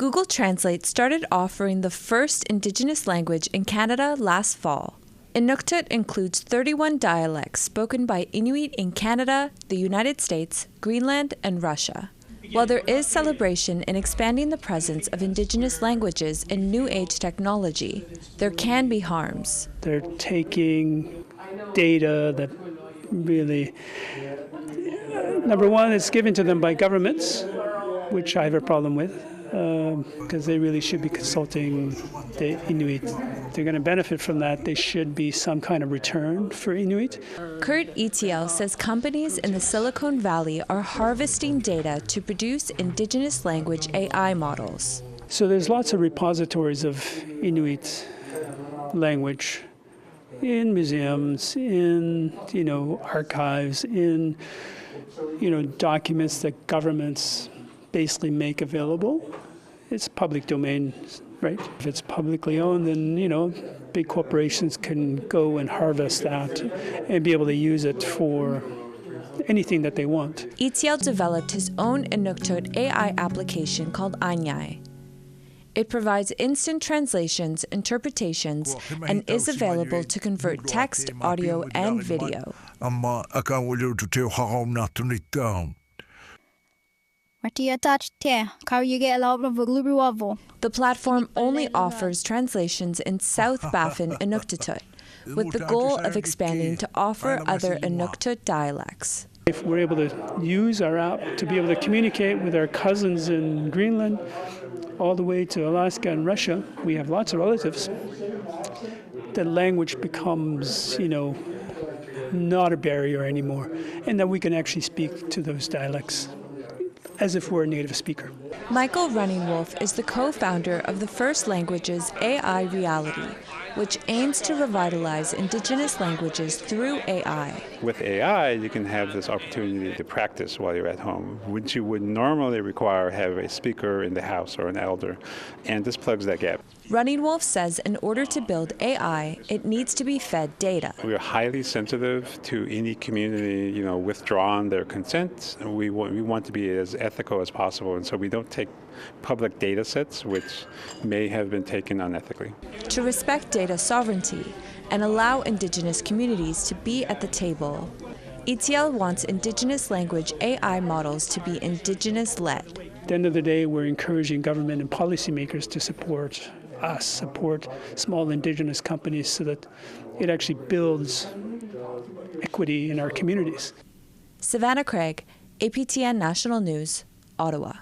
Google Translate started offering the first Indigenous language in Canada last fall. Inuktitut includes 31 dialects spoken by Inuit in Canada, the United States, Greenland, and Russia. While there is celebration in expanding the presence of Indigenous languages in New Age technology, there can be harms. They're taking data that really, number one, it's given to them by governments, which I have a problem with, because they really should be consulting the Inuit. If they're going to benefit from that, there should be some kind of return for Inuit. Kurt Etiel says companies in the Silicon Valley are harvesting data to produce Indigenous language AI models. So there's lots of repositories of Inuit language in museums, in archives, in documents that governments basically make available. It's public domain, right? If it's publicly owned, then big corporations can go and harvest that and be able to use it for anything that they want. Etiel developed his own Inuktitut AI application called Anyai. It provides instant translations, interpretations, and is available to convert text, audio, and video. The platform only offers translations in South Baffin Inuktitut, with the goal of expanding to offer other Inuktitut dialects. If we're able to use our app to be able to communicate with our cousins in Greenland, all the way to Alaska and Russia, we have lots of relatives, the language becomes, not a barrier anymore, and that we can actually speak to those dialects as if we're a native speaker. Michael Runningwolf is the co-founder of the First Languages AI Reality, which aims to revitalize Indigenous languages through AI. With AI, you can have this opportunity to practice while you're at home, which you would normally require have a speaker in the house or an elder, and this plugs that gap. Runningwolf says in order to build AI, it needs to be fed data. We are highly sensitive to any community, withdrawing their consent. We want to be as ethical as possible, and so we don't take public data sets which may have been taken unethically. To respect data sovereignty and allow Indigenous communities to be at the table, Etiel wants Indigenous language AI models to be Indigenous-led. At the end of the day, we're encouraging government and policymakers to support us, support small Indigenous companies so that it actually builds equity in our communities. Savannah Craig, APTN National News, Ottawa.